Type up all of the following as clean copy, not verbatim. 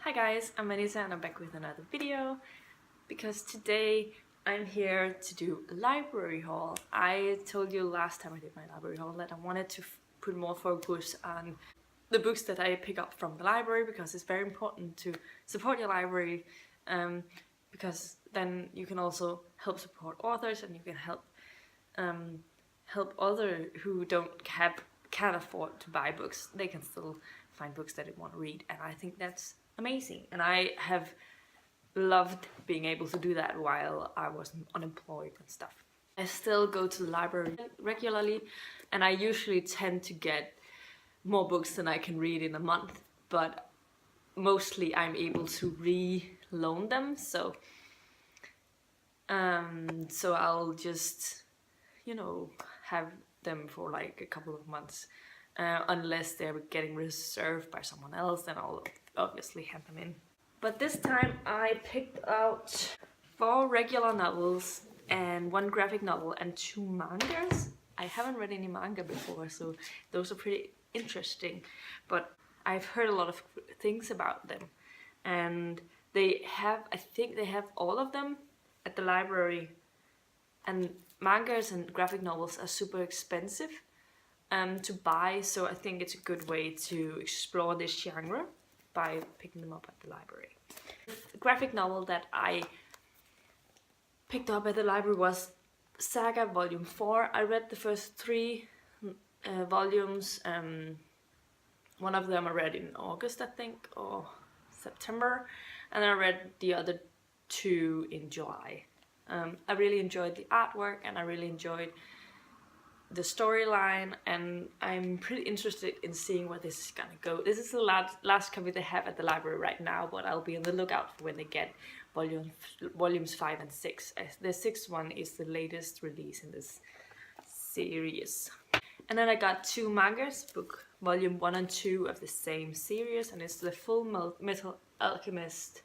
Hi guys, I'm Melissa and I'm back with another video because today I'm here to do a library haul. I told you last time I did my library haul that I wanted to put more focus on the books that I pick up from the library because it's very important to support your library because then you can also help support authors and you can help others who can't afford to buy books. They can still find books that they want to read, and I think that's amazing. And I have loved being able to do that while I was unemployed and stuff. I still go to the library regularly, and I usually tend to get more books than I can read in a month, but mostly I'm able to re-loan them, so I'll just, have them for like a couple of months. Unless they're getting reserved by someone else, then I'll obviously hand them in. But this time I picked out 4 regular novels and 1 graphic novel and 2 mangas. I haven't read any manga before, so those are pretty interesting. But I've heard a lot of things about them. And I think they have all of them at the library. And mangas and graphic novels are super expensive to buy, so I think it's a good way to explore this genre by picking them up at the library. The graphic novel that I picked up at the library was Saga Volume 4. I read the first 3 volumes. One of them I read in August, I think, or September, and I read the other 2 in July. I really enjoyed the artwork and I really enjoyed the storyline, and I'm pretty interested in seeing where this is gonna go. This is the last copy they have at the library right now, but I'll be on the lookout for when they get volumes 5 and 6. The 6th one is the latest release in this series. And then I got 2 mangas, book volume 1 and 2 of the same series, and it's the Full Metal Alchemist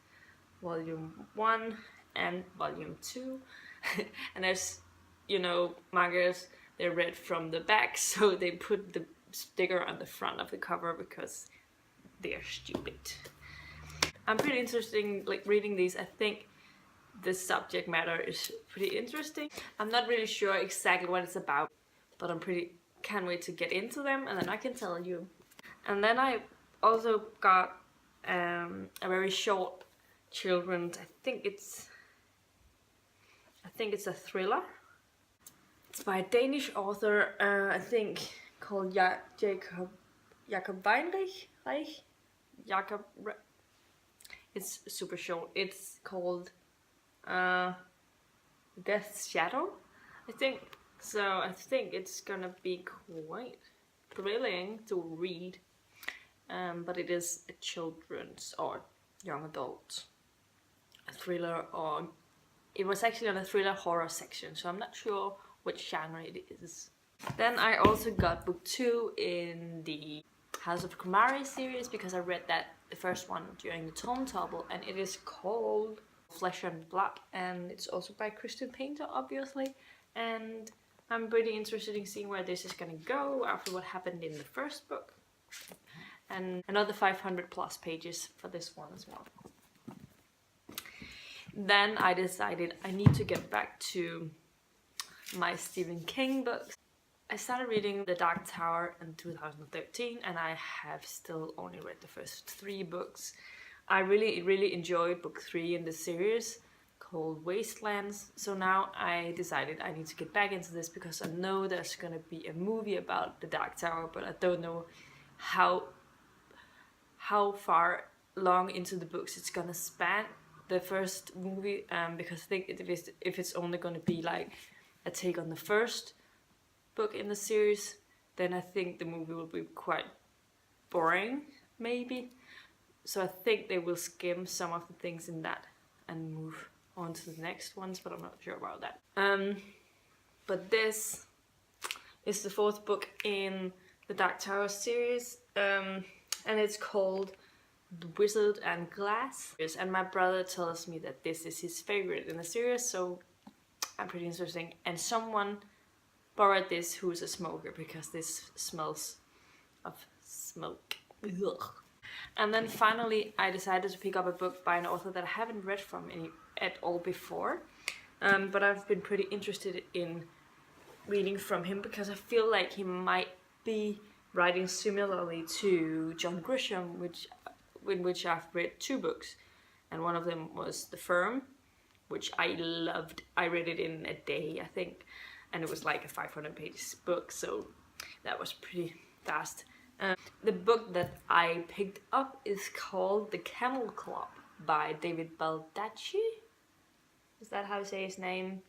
volume 1 and volume 2. And there's, mangas, they're read from the back, so they put the sticker on the front of the cover because they're stupid. I'm pretty interested in reading these. I think the subject matter is pretty interesting. I'm not really sure exactly what it's about, but can't wait to get into them, and then I can tell you. And then I also got a very short children's, I think it's a thriller. It's by a Danish author, I think, called Jacob Weinreich. It's super short. It's called Death's Shadow, I think. So I think it's gonna be quite thrilling to read. But it is a children's or young adult thriller, or it was actually on a thriller horror section, so I'm not sure which genre it is. Then I also got book 2 in the House of Kumari series because I read the first one during the Tome Topple, and it is called Flesh and Blood, and it's also by Christian Painter, obviously. And I'm pretty interested in seeing where this is gonna go after what happened in the first book. And another 500 plus pages for this one as well. Then I decided I need to get back to my Stephen King books. I started reading The Dark Tower in 2013, and I have still only read the first 3 books. I really enjoyed book 3 in the series called Wastelands, so now I decided I need to get back into this because I know there's gonna be a movie about The Dark Tower, but I don't know how far long into the books it's gonna span, the first movie, because I think if it's only gonna be like a take on the first book in the series, then I think the movie will be quite boring, maybe. So I think they will skim some of the things in that and move on to the next ones, but I'm not sure about that. But this is the 4th book in the Dark Tower series, and it's called The Wizard and Glass. And my brother tells me that this is his favorite in the series, so I'm pretty interested. And someone borrowed this who's a smoker because this smells of smoke. Ugh. And then finally I decided to pick up a book by an author that I haven't read from at all before, but I've been pretty interested in reading from him because I feel like he might be writing similarly to John Grisham, in which I've read 2 books, and one of them was The Firm, which I loved. I read it in a day, I think, and it was like a 500-page book, so that was pretty fast. The book that I picked up is called The Camel Club by David Baldacci. Is that how you say his name?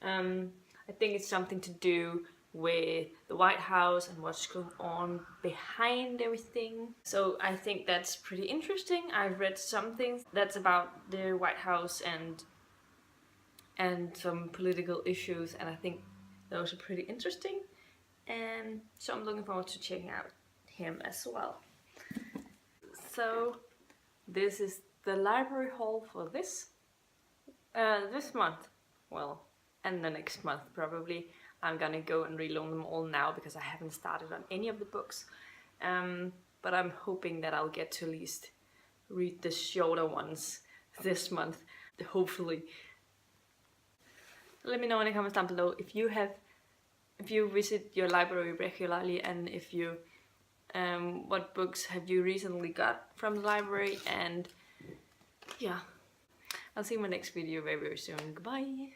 I think it's something to do with the White House and what's going on behind everything. So I think that's pretty interesting. I've read some things that's about the White House and some political issues, and I think those are pretty interesting. And so I'm looking forward to checking out him as well. So this is the library haul for this month. Well, and the next month probably. I'm gonna go and reload them all now because I haven't started on any of the books. But I'm hoping that I'll get to at least read the shorter ones this month, hopefully. Let me know in the comments down below if you visit your library regularly, and if you what books have you recently got from the library. And yeah, I'll see you in my next video very, very soon. Goodbye.